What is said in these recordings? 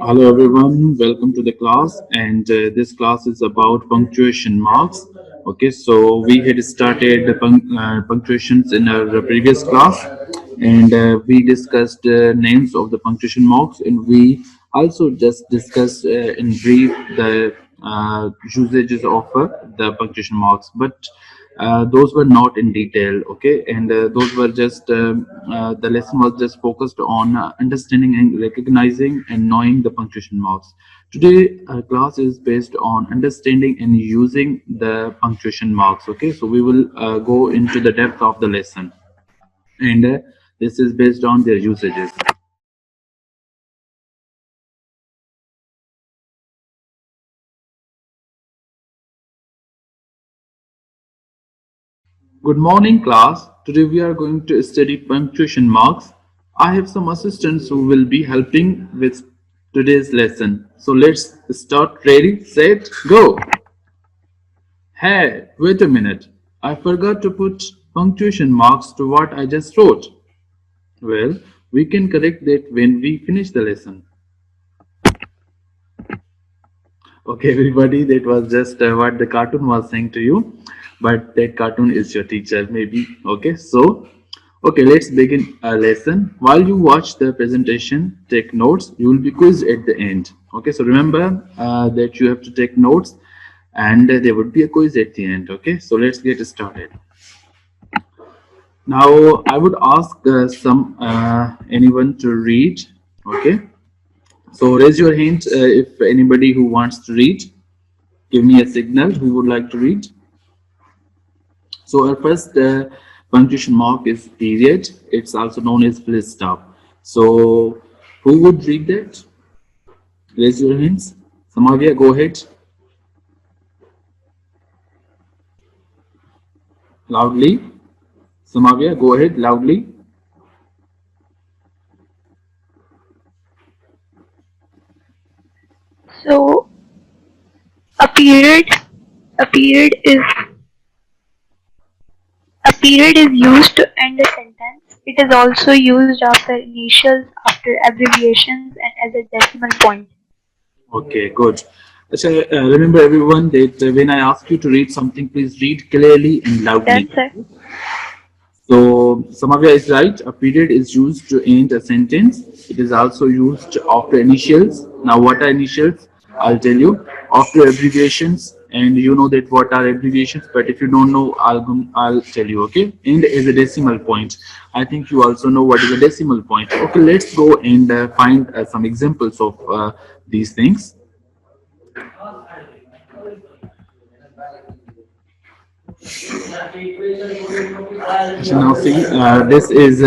Hello everyone, welcome to the class, and this class is about punctuation marks. Okay, so we had started the punctuations in our previous class, and we discussed names of the punctuation marks, and we also just discussed in brief the usages of the punctuation marks, but those were not in detail. Okay, and those were just the lesson was just focused on understanding and recognizing and knowing the punctuation marks. Today our class is based on understanding and using the punctuation marks. Okay, so we will go into the depth of the lesson, and this is based on their usages. Good morning, class. Today we are going to study punctuation marks. I have some assistants who will be helping with today's lesson. So let's start. Ready, set, go. Hey, wait a minute. I forgot to put punctuation marks to what I just wrote. Well, we can correct that when we finish the lesson. Okay, everybody, that was just what the cartoon was saying to you, but that cartoon is your teacher, maybe. Okay, so, okay, let's begin our lesson. While you watch the presentation, take notes. You will be quizzed at the end. Okay, so remember that you have to take notes, and there would be a quiz at the end. Okay, so let's get started. Now, I would ask some anyone to read. Okay, so raise your hand if anybody who wants to read. Give me a signal who would like to read. So our first punctuation mark is period. It's also known as full stop. So who would read that? Raise your hands. Samavia, go ahead. Loudly. Samavia, go ahead loudly. So a period a period is a period is used to end a sentence. It is also used after initials, after abbreviations, and as a decimal point. Okay, good. So, remember everyone that when I ask you to read something, please read clearly and loudly. Done, sir. So Samavya is right. A period is used to end a sentence. It is also used after initials. Now, what are initials? I'll tell you. After abbreviations, and you know that what are abbreviations. But if you don't know, I'll tell you. Okay. End is a decimal point. I think you also know what is a decimal point. Okay. Let's go and find some examples of these things. So now see, this is.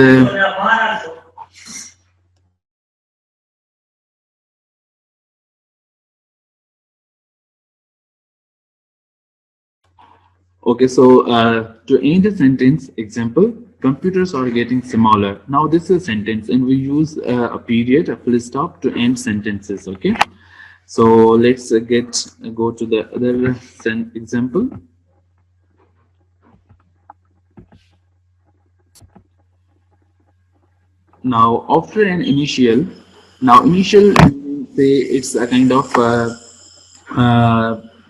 Okay, so to end a sentence, example, computers are getting smaller. Now this is a sentence and we use a period, a full stop to end sentences, okay? So let's go to the other example. Now after an initial, now initial, say it's a kind of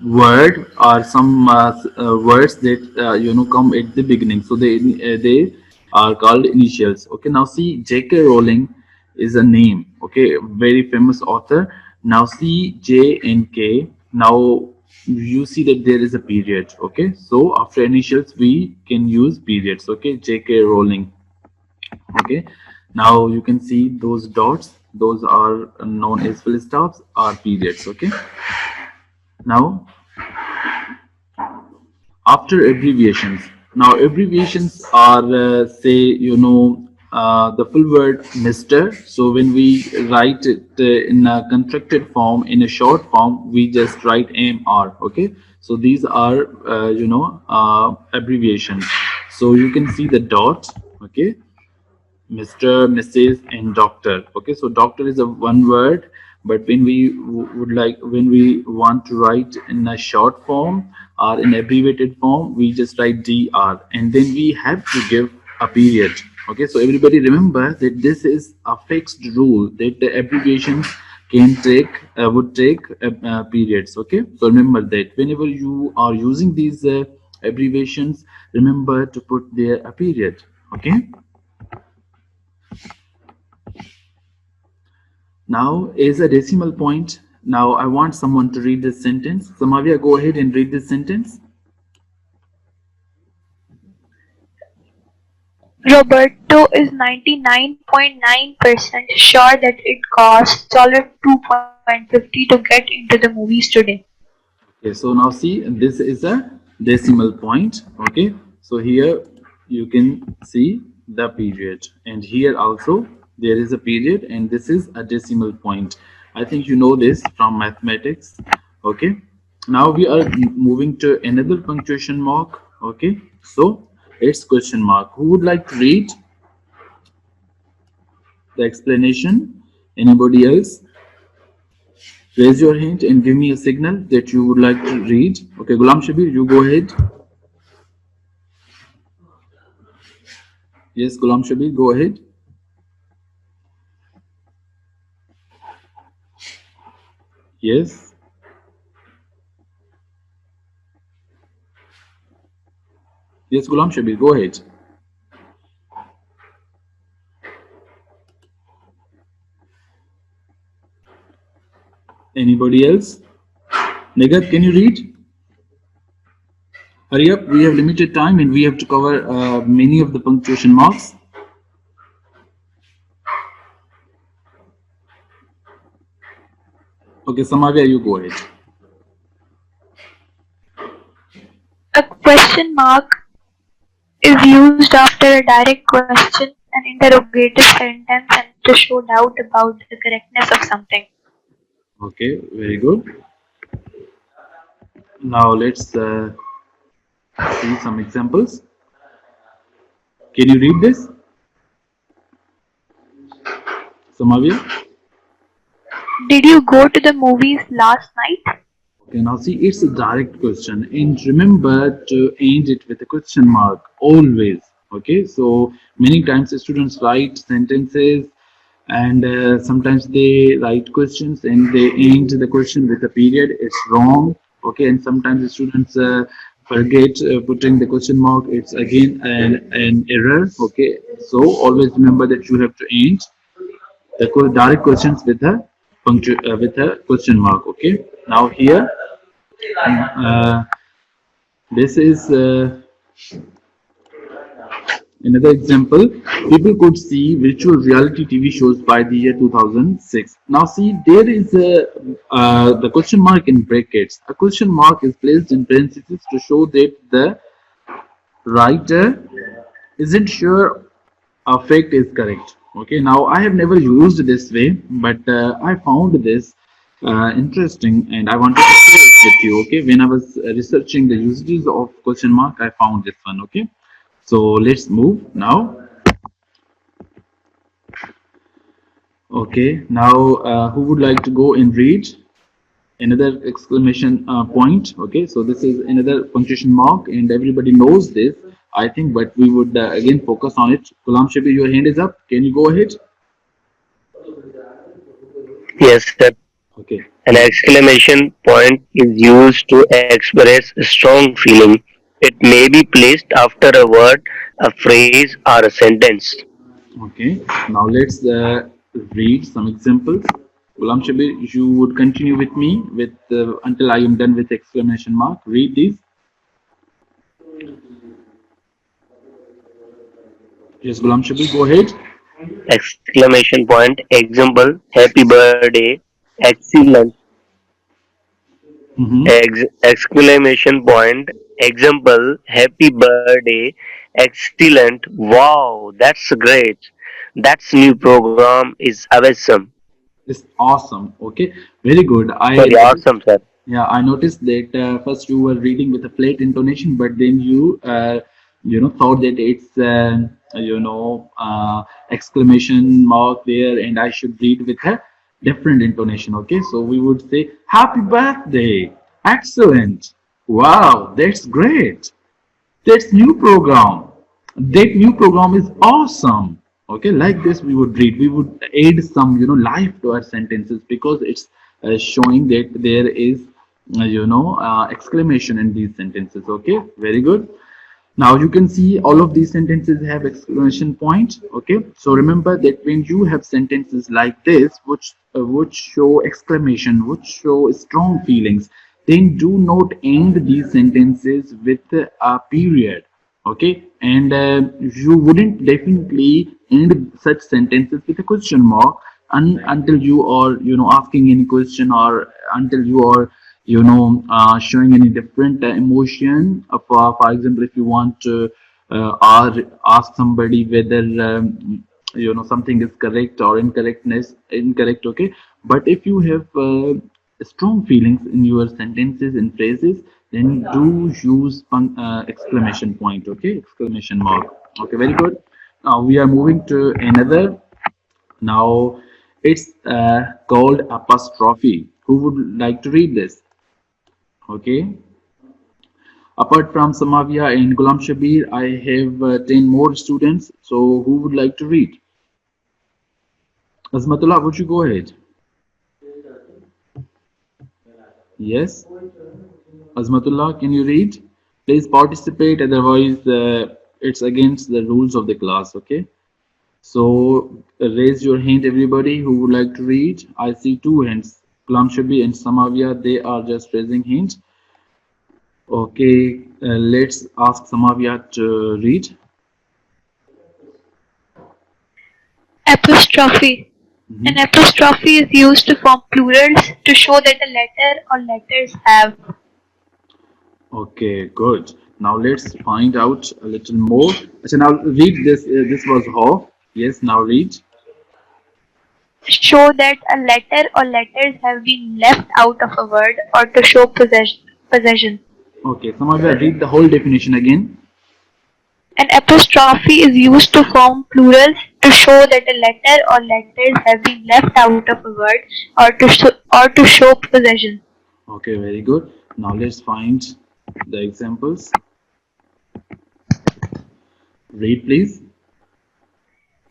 word or some words that come at the beginning, so they are called initials. Okay, now see, J.K. Rowling is a name. Okay, very famous author. Now see, J and K. Now you see that there is a period. Okay, so after initials we can use periods. Okay, J.K. Rowling. Okay, now you can see those dots, those are known as full stops or periods. Okay, now after abbreviations, now abbreviations are say the full word Mr. So when we write it in a contracted form, in a short form, we just write MR. Okay, so these are abbreviations. So you can see the dot. Okay, Mr., Mrs., and Doctor. Okay, so Doctor is a one word, but when we when we want to write in a short form or in abbreviated form, we just write Dr. and then we have to give a period. Okay, so everybody remember that this is a fixed rule that the abbreviations can take would take periods. Okay, so remember that whenever you are using these abbreviations, remember to put there a period. Okay, now is a decimal point. Now I want someone to read this sentence. Samavia, go ahead and read this sentence. Roberto is 99.9% sure that it costs $2.50 to get into the movies today. Okay, so now see, this is a decimal point. Okay, so here you can see the period, and here also there is a period, and this is a decimal point. I think you know this from mathematics. Okay, now we are moving to another punctuation mark. Okay, so it's question mark. Who would like to read the explanation? Anybody else? Raise your hand and give me a signal that you would like to read. Okay, Gulam Shabir, you go ahead. Yes, Gulam Shabir, go ahead. Yes, yes, Gulam Shabir, go ahead. Anybody else? Nagat, can you read? Hurry up, we have limited time and we have to cover many of the punctuation marks. Okay, Samavia, you go ahead. A question mark is used after a direct question, an interrogative sentence, and to show doubt about the correctness of something. Okay, very good. Now let's see some examples. Can you read this, Samavia? Did you go to the movies last night? Okay, now see, it's a direct question, and remember to end it with a question mark always. Okay, so many times the students write sentences, and sometimes they write questions and they end the question with a period. It's wrong. Okay, and sometimes the students forget putting the question mark. It's again an error. Okay, so always remember that you have to end the direct questions with a with a question mark. Okay, now here uh, this is another example. People could see virtual reality TV shows by the year 2006. Now see, there is a the question mark in brackets. A question mark is placed in parentheses to show that the writer isn't sure a fact is correct. Okay, now I have never used this way, but I found this interesting and I wanted to share it with you. Okay, when I was researching the usages of question mark, I found this one. Okay, so let's move now. Okay, now who would like to go and read another exclamation point? Okay, so this is another punctuation mark, and everybody knows this, I think, but we would again focus on it. Gulam Shabi, your hand is up. Can you go ahead? Yes, sir. Okay, An exclamation point is used to express a strong feeling. It may be placed after a word, a phrase, or a sentence. okay. Now let's read some examples. Gulam Shabi, you would continue with me with until I am done with exclamation mark. Read these. Yes, Gulam Shabi, go ahead. Exclamation point, example, happy birthday, excellent. Mm-hmm. Exclamation point, example, happy birthday, excellent. Wow, that's great. That's new program is awesome. It's awesome. Okay, very good. I Sorry, noticed. awesome, sir. Yeah, I noticed that first you were reading with a flat intonation, but then you know, thought that it's exclamation mark there, and I should read with a different intonation. Okay, so we would say, "Happy birthday! Excellent! Wow, that's great! That's new program. That new program is awesome." Okay, like this we would read. We would add some life to our sentences because it's showing that there is exclamation in these sentences. Okay, very good. Now you can see all of these sentences have exclamation point. Okay, so remember that when you have sentences like this, which show exclamation, which show strong feelings, then do not end these sentences with a period. Okay, and you wouldn't definitely end such sentences with a question mark until you are asking any question, or until you are showing any different emotion. For example, if you want to ask somebody whether something is correct or incorrect. Okay, but if you have strong feelings in your sentences and phrases, then do use exclamation point. Okay, exclamation mark. Okay, very good. Now we are moving to another. Now it's called apostrophe. Who would like to read this? Okay. Apart from Samavia and Gulam Shabir, I have 10 more students. So who would like to read? Azmatullah, would you go ahead? Yes. Azmatullah, can you read? Please participate, otherwise it's against the rules of the class. Okay. So raise your hand, everybody who would like to read. I see two hands. Gulam Shabir and Samavia, they are just raising hands. Okay, let's ask Samavia to read. Apostrophe. An Mhm. apostrophe is used to form plurals to show that a letter or letters have Okay, good. Now let's find out a little more. So now read this. This was how. Yes, now read. show that a letter or letters have been left out of a word or to show possession. Okay, Samavia, read the whole definition again. An apostrophe is used to form plurals to show that a letter or letters have been left out of a word or to show possession. Okay, very good. Now let's find the examples. Read, please.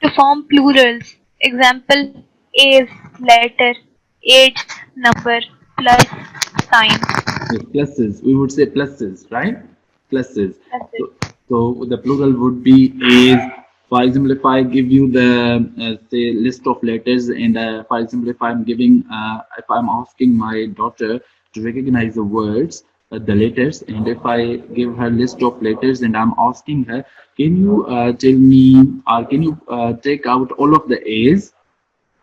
To form plurals, example is letter, age, number, plus sign. Yes, pluses. We would say pluses, right? Pluses. That's it. So, so the plural would be is. For example, if I give you the say list of letters, and for example, if I'm asking my daughter to recognize the words, the letters, and if I give her list of letters, and I'm asking her, can you tell me, or can you take out all of the A's?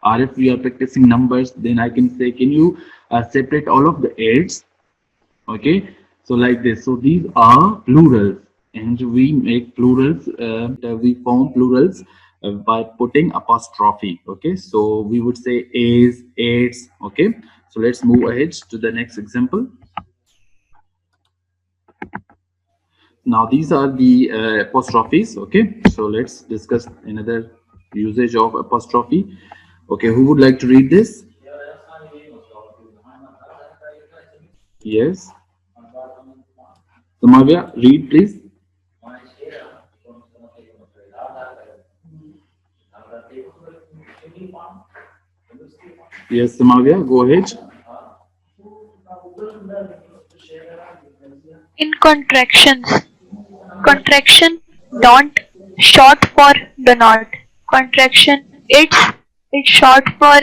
Or if we are practicing numbers, then I can say, can you separate all of the A's? Okay, so like this. So these are plurals, and we make plurals, we form plurals by putting apostrophe. Okay, so we would say is, aids. Okay, so let's move ahead to the next example. Now these are the apostrophes. Okay, so let's discuss another usage of apostrophe. Okay, who would like to read this? Yes, Samavia, read please. Yes, Samavia, go ahead. In contractions, contraction don't short for do not. Contraction it's short for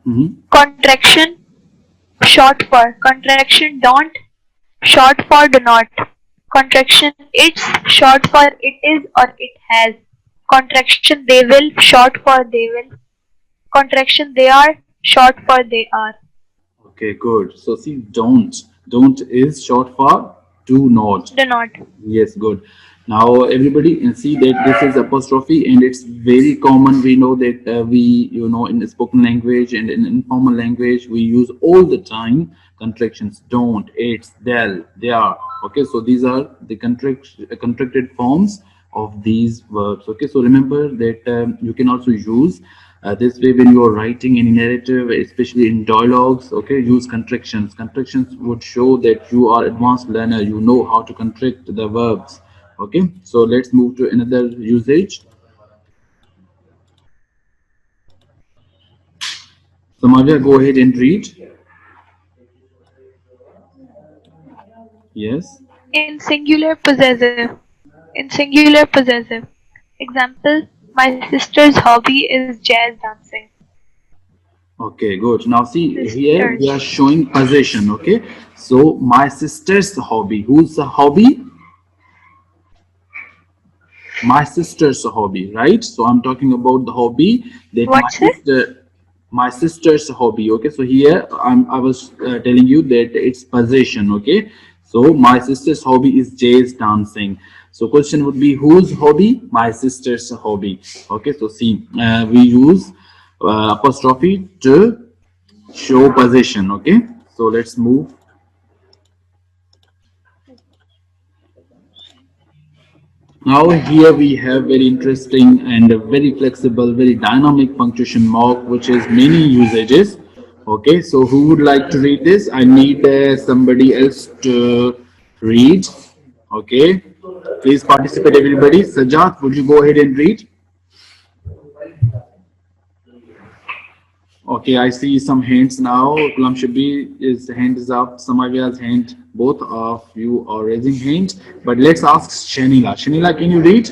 Mhm. contraction short for contraction don't short for do not. Contraction it's short for it is or it has. Contraction they will short for they will. Contraction they are short for they are. Okay, good. So see, don't. Don't is short for do not. Do not. Yes, good. Now everybody can see that this is apostrophe, and it's very common. We know that in the spoken language and in informal language, we use all the time contractions. Don't, it's, they'll, they are. Okay, so these are the contracted forms of these verbs. Okay, so remember that you can also use this way when you are writing any narrative, especially in dialogues. Okay, use contractions. Contractions would show that you are advanced learner. You know how to contract the verbs. Okay, so let's move to another usage. Samavya, go ahead and read. Yes. In singular possessive. In singular possessive. Example, my sister's hobby is jazz dancing. Okay, good. Now see here we Sisters. are showing possession. Okay, so my sister's hobby. Whose hobby? My sister's hobby, right? So I'm talking about the hobby that What's it? my sister's hobby. Okay, so here I was telling you that it's possession. Okay, so my sister's hobby is jazz dancing. So question would be whose hobby? My sister's hobby. Okay, so see, we use apostrophe to show possession. Okay, so let's move. Now here we have very interesting and a very flexible, very dynamic punctuation mark, which is many usages. Okay, so who would like to read this? I need somebody else to read. Okay, please participate, everybody. Sajat, would you go ahead and read? Okay, I see some hands now. Kulam Shabi, his hand is up. Samavia's hand. Both of you are raising hands. But let's ask Shanila. Shanila, can you read?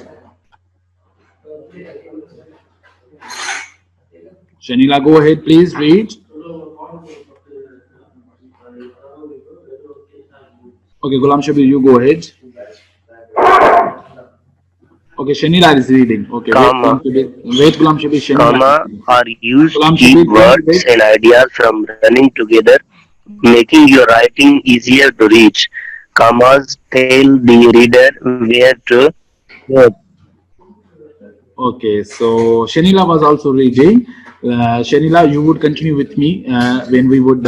Shanila, go ahead, please read. Okay, Gulam Shabir, you go ahead. Okay, Shanila is reading. Okay, wait, Gulam Comma, Shabir. Wait, Gulam Shabir, Shanila is comma reading. are used to Gulam keep Shabir, can you words wait? and ideas from running together, making your writing easier to reach. Commas tell the reader where to quote. Okay, so Shanila was also reading. Shanila, you would continue with me when we would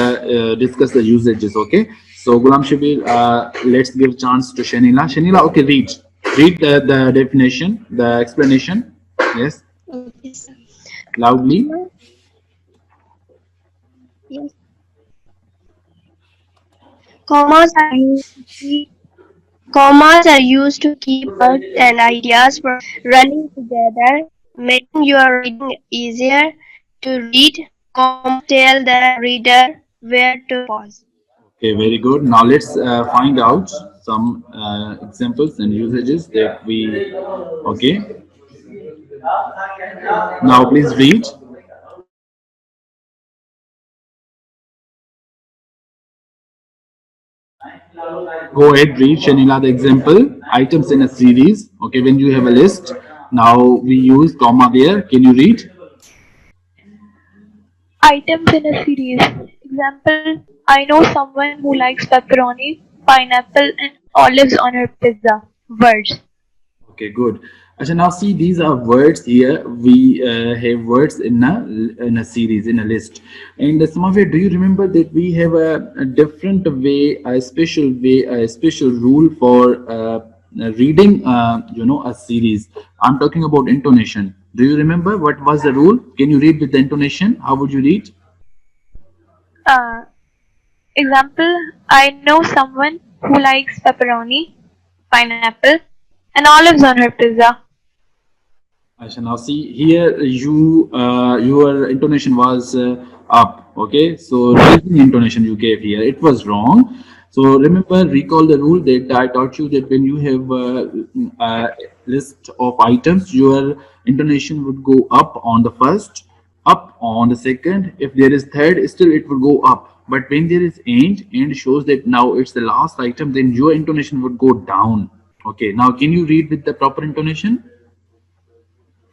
discuss the usages. Okay, so Gulam Shabir, let's give chance to Shanila. Shanila, okay, read. Read the definition, the explanation. Yes, Okay, sir. loudly. Comma, yes. Commas are used to keep Commas are used to keep words and ideas from running together, making your reading easier to read. Commas tell the reader where to pause. Okay, very good. Now let's find out some examples and usages that we. Okay, now please read. Go ahead, read Shanila the example. Items in a series. Okay, when you have a list, now we use comma there. Can you read? Items in a series. Example, I know someone who likes pepperoni, pineapple, and olives on her pizza. Words. Okay, good. Actually, now see these are words here. We have words in a series in a list, and some of it. Do you remember that we have a different way, a special way, a special rule for reading? A series. I'm talking about intonation. Do you remember what was the rule? Can you read with the intonation? How would you read? Uh, Example, I know someone who likes pepperoni, pineapple, and olives on her pizza. Aisha, now see here your intonation was up. Okay, so rising intonation you gave here, it was wrong. So remember, recall the rule that I taught you that when you have a list of items, your intonation would go up on the first, up on the second. If there is third, still it will go up. But when there is end shows that now it's the last item, then your intonation would go down. Okay, now can you read with the proper intonation?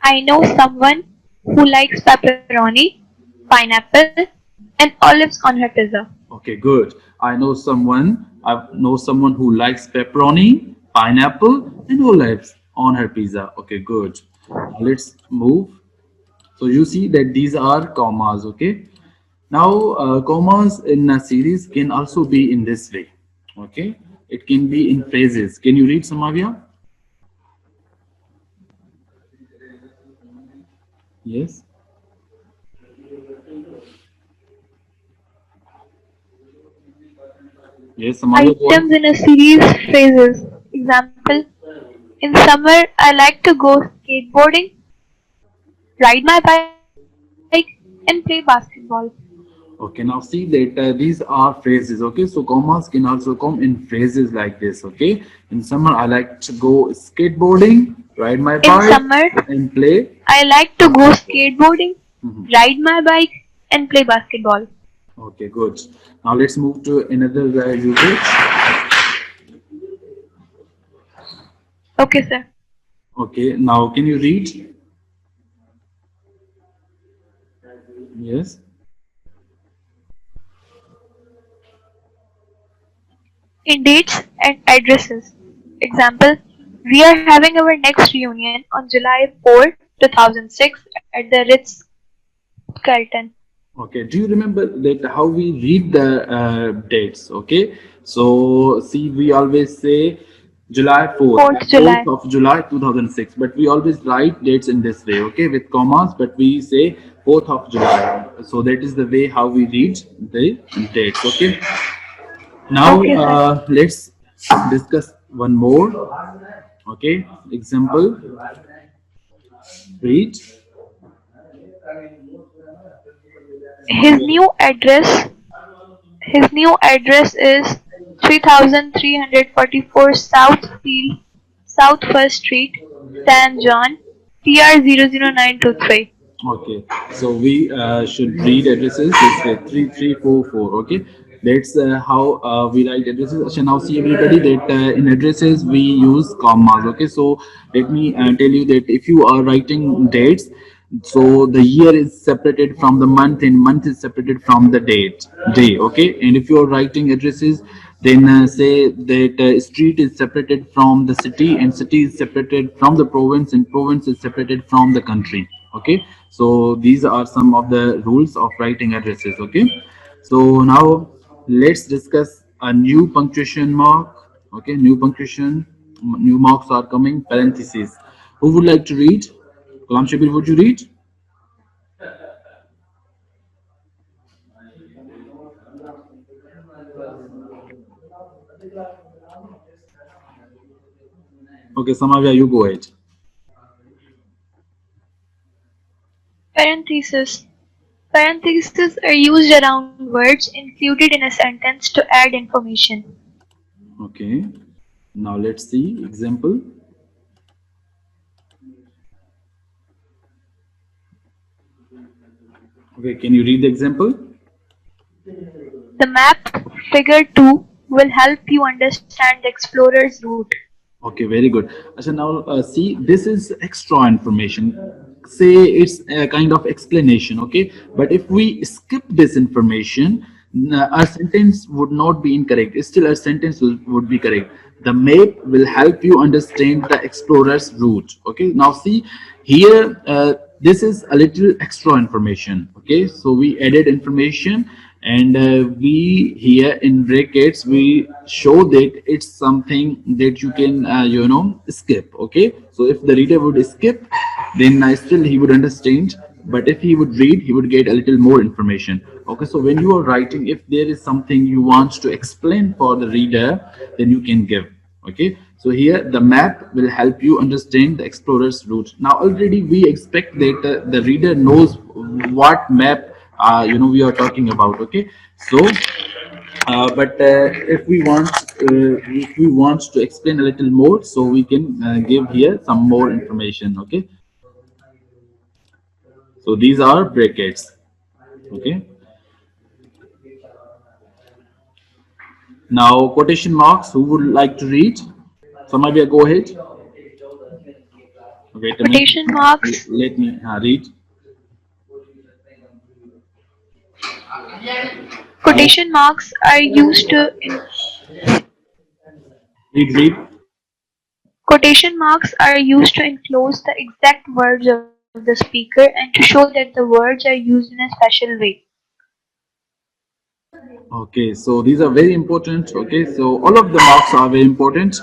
I know someone who likes pepperoni, pineapple, and olives on her pizza. Okay, good. I know someone who likes pepperoni, pineapple, and olives on her pizza. Okay, good. Now let's move. So you see that these are commas. Okay. Now commas in a series can also be in this way. Okay. It can be in phrases. Can you read Samavia? Yes. Yes, Samavia, go ahead. Items in a series, phrases. Example, In summer, I like to go skateboarding, ride my bike, and play basketball. Okay, now see that these are phrases. Okay, so commas can also come in phrases like this. Okay, in summer I like to go skateboarding, ride my In bike, summer, and play. I like to go skateboarding, Mhm. ride my bike, and play basketball. Okay, good. Now let's move to another usage. Okay, sir. Okay, now can you read? Yes. In dates and addresses. Example, we are having our next reunion on July 4, 2006 at the Ritz Carlton. Okay, do you remember that how we read the dates? Okay, so see, we always say July 4th, 4th 4th July. of July 2006, but we always write dates in this way, okay, with commas, but we say 4th of July. So that is the way how we read the dates, okay. Now Okay, sir. let's discuss one more, okay. Example, read. His new address his new address is 3344 South First Street, San John, PR 00923. Okay, so we should read addresses this way 3344. Okay, that's how we write addresses. So now see everybody that in addresses we use commas. Okay, so let me tell you that if you are writing dates, so the year is separated from the month and month is separated from the day. Okay, and if you are writing addresses, then say that street is separated from the city and city is separated from the province and province is separated from the country. Okay, so these are some of the rules of writing addresses. Okay, so now let's discuss a new punctuation mark. Okay, new punctuation, new marks are coming, parentheses. Who would like to read? Kalam Shabir, would you read? Okay, Samavya, you go ahead. Parentheses. Parentheses are used around words included in a sentence to add information. Okay, now let's see example. Okay, can you read the example? The map figure 2 will help you understand the explorer's route. Okay, very good. So now, see, this is extra information. Say it's a kind of explanation, okay? But if we skip this information, our sentence would not be incorrect. Still, our sentence would be correct. The map will help you understand the explorer's route. Okay, now see here, this is a little extra information. Okay, so we added information and we here in brackets we show that it's something that you can skip. Okay, so if the reader would skip, then still he would understand, but if he would read he would get a little more information. Okay, so when you are writing, if there is something you want to explain for the reader, then you can give. Okay, so here the map will help you understand the explorer's route. Now already we expect that the reader knows what map we are talking about. Okay, so but if we want to explain a little more, so we can give here some more information. Okay, so these are brackets. Okay, now quotation marks. Who would like to read? Samavia, go ahead. Wait a minute. Quotation marks. Let me read. Uh, Quotation marks are used to read. Quotation marks are used to enclose the exact words of the speaker and to show that the words are used in a special way. Okay, so these are very important. Okay, so all of the marks are very important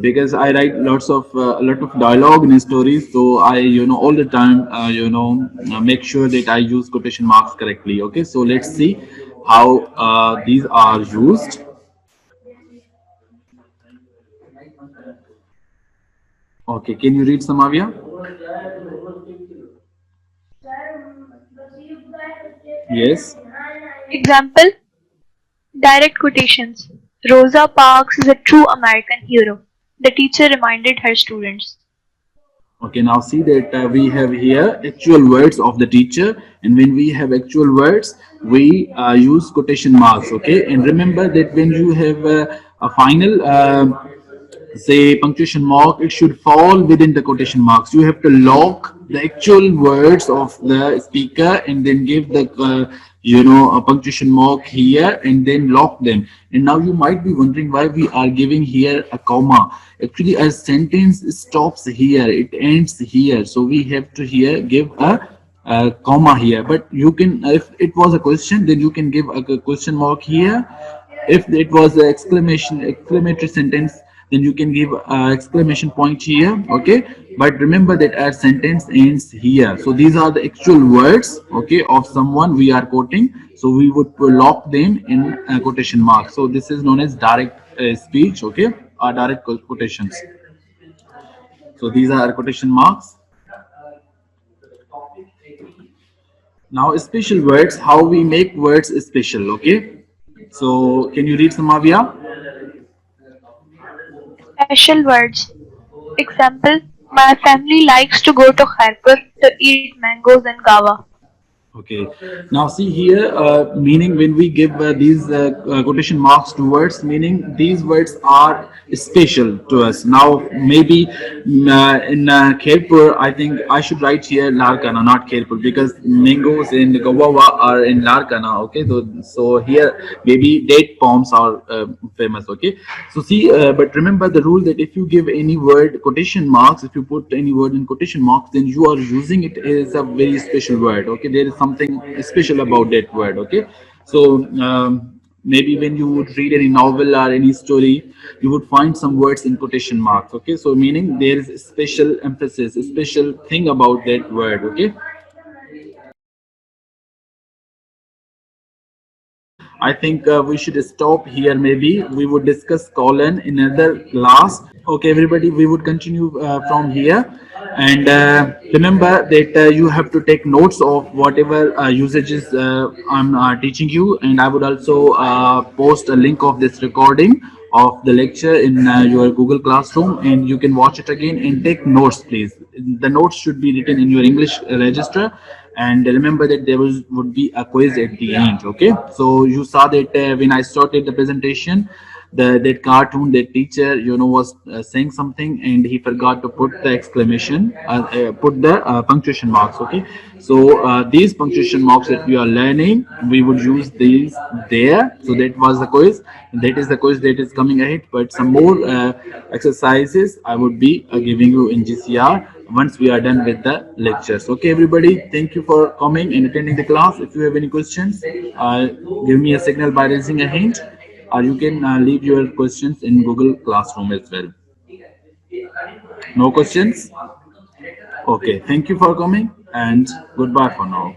because I write lots of a lot of dialogue in stories. So I, all the time, make sure that I use quotation marks correctly. Okay, so let's see how these are used. Okay, can you read Samavia? Yes. Example, direct quotations. Rosa Parks is a true American hero. The teacher reminded her students. Okay, now see that we have here actual words of the teacher, and when we have actual words, we use quotation marks. Okay, and remember that when you have a final say punctuation mark, it should fall within the quotation marks. You have to lock the actual words of the speaker and then give the a punctuation mark here and then lock them. And now you might be wondering why we are giving here a comma. Actually, a sentence stops here, it ends here, so we have to here give a comma here. But you can, if it was a question, then you can give a question mark here. If it was an exclamatory sentence, then you can give exclamation point here. Okay, but remember that our sentence ends here. So these are the actual words, okay, of someone we are quoting, so we would lock them in quotation mark. So this is known as direct speech, okay, or direct quotations. So these are quotation marks. Now special words, how we make words special. Okay, so can you read Samavia? Special words. Example, my family likes to go to Khairpur to eat mangoes and guava. Okay. Now see here, meaning when we give these quotation marks to words, meaning these words are special to us. Now maybe in Khairpur, I think I should write here Larkana, not Khairpur, because mangoes in Goa are in Larkana. Okay, so here maybe date palms are famous. Okay, so see, but remember the rule that if you give any word quotation marks, if you put any word in quotation marks, then you are using it as a very special word. Okay, there is something special about that word. Okay, so maybe when you would read any novel or any story, you would find some words in quotation marks. Okay, so meaning there is a special emphasis, a special thing about that word. Okay, I think we should stop here. Maybe we would discuss colon in another class. Okay, everybody, we would continue from here. And remember that you have to take notes of whatever usages I'm teaching you. And I would also post a link of this recording of the lecture in your Google Classroom, and you can watch it again and take notes, please. The notes should be written in your English register, and remember that there would be a quiz at the end. Okay, so you saw that when I started the presentation, that cartoon, that teacher was saying something and he forgot to put the exclamation put the punctuation marks. Okay, so these punctuation marks that we are learning, we would use these there. So that was the quiz, that is the quiz that is coming ahead. But some more exercises I would be giving you in GCR once we are done with the lectures. Okay, everybody, thank you for coming and attending the class. If you have any questions, give me a signal by raising a hand, or you can leave your questions in Google Classroom as well. No questions? Okay, thank you for coming and goodbye for now.